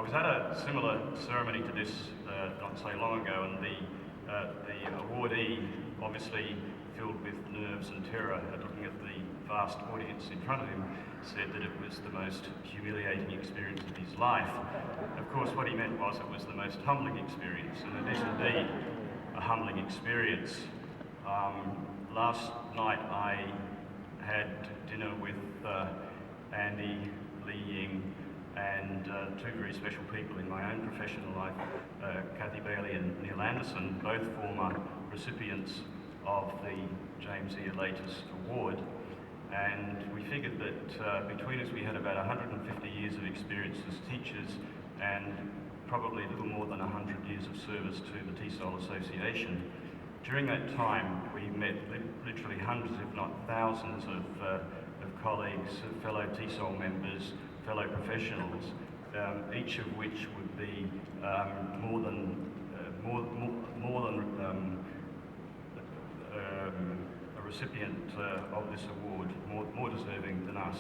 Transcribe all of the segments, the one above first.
was at a similar ceremony to this not so long ago, and the awardee, obviously filled with nerves and terror at looking at the vast audience in front of him, said that it was the most humiliating experience of his life. Of course, what he meant was it was the most humbling experience, and it is indeed a humbling experience. Last night I had dinner with Andy, Lee Ying, and two very special people in my own professional life, Kathy Bailey and Neil Anderson, both former recipients of the James E. Alatis Award. And we figured that between us we had about 150 years of experience as teachers and probably a little more than 100 years of service to the TESOL Association. During that time we met literally hundreds, if not thousands, of colleagues, fellow TESOL members, fellow professionals, each of which would be more than a recipient of this award, more deserving than us.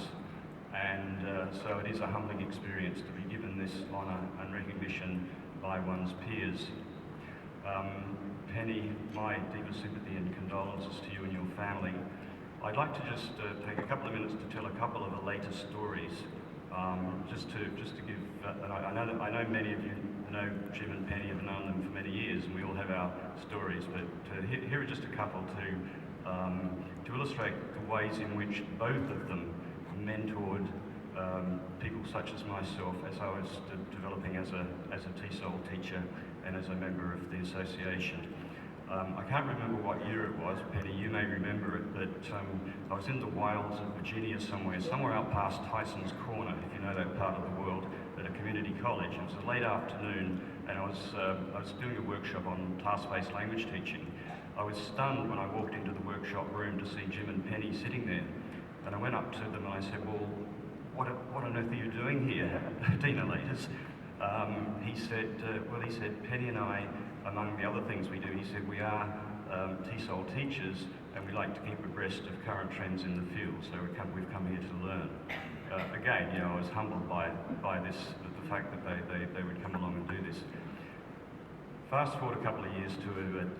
And so it is a humbling experience to be given this honour and recognition by one's peers. Penny, my deepest sympathy and condolences to you and your family. I'd like to just take a couple of minutes to tell a couple of the latest stories. Just to give, and I know many of you know Jim and Penny, have known them for many years, and we all have our stories. But here are just a couple to illustrate the ways in which both of them mentored people such as myself as I was developing as a TESOL teacher and as a member of the association. I can't remember what year it was, Penny, you may remember it, but I was in the wilds of Virginia somewhere out past Tyson's Corner, if you know that part of the world, at a community college. It was a late afternoon, and I was doing a workshop on task-based language teaching. I was stunned when I walked into the workshop room to see Jim and Penny sitting there, and I went up to them and I said, well, what on earth are you doing here, Dean Alatis? He said, Penny and I, among the other things we do, he said, we are TESOL teachers and we like to keep abreast of current trends in the field, so we've come here to learn. Again, you know, I was humbled by this, the fact that they would come along and do this. Fast forward a couple of years to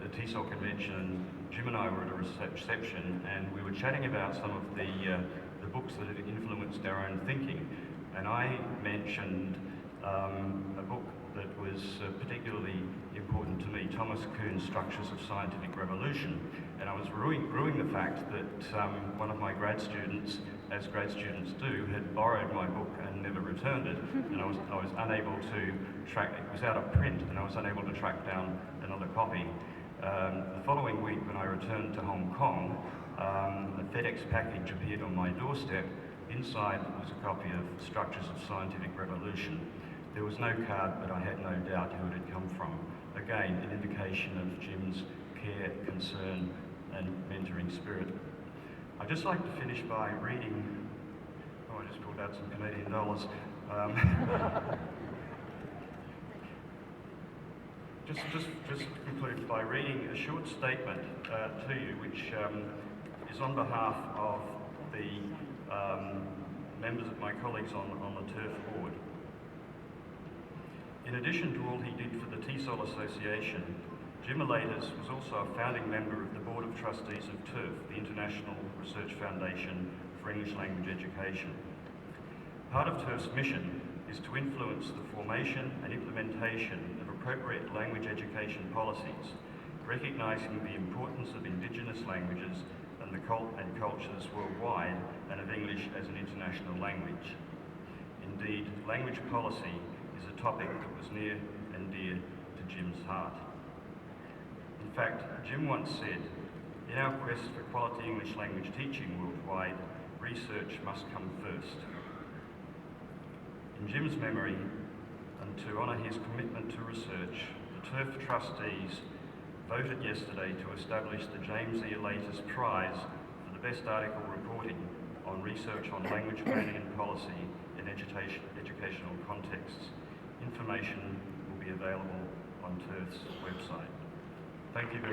a TESOL convention, and Jim and I were at a reception, and we were chatting about some of the books that had influenced our own thinking, and I mentioned a book that was particularly important to me, Thomas Kuhn's Structures of Scientific Revolution. And I was ruing the fact that one of my grad students, as grad students do, had borrowed my book and never returned it. And I was unable to track, it was out of print, and I was unable to track down another copy. The following week, when I returned to Hong Kong, a FedEx package appeared on my doorstep. Inside was a copy of Structures of Scientific Revolution. There was no card, but I had no doubt who it had come from. Again, an indication of Jim's care, concern, and mentoring spirit. I'd just like to finish by reading, I just pulled out some Canadian dollars. Just conclude by reading a short statement to you, which is on behalf of the members of my colleagues on the TIRF board. In addition to all he did for the TESOL Association, Jim Alatis was also a founding member of the Board of Trustees of TIRF, the International Research Foundation for English Language Education. Part of TIRF's mission is to influence the formation and implementation of appropriate language education policies, recognising the importance of Indigenous languages and cultures worldwide, and of English as an international language. Indeed, language policy is a topic that was near and dear to Jim's heart. In fact, Jim once said, in our quest for quality English language teaching worldwide, research must come first. In Jim's memory, and to honour his commitment to research, the TIRF Trustees voted yesterday to establish the James E. Alatis Prize for the best article reporting on research on language planning and policy in educational contexts. Information will be available on TIRF's website. Thank you very much.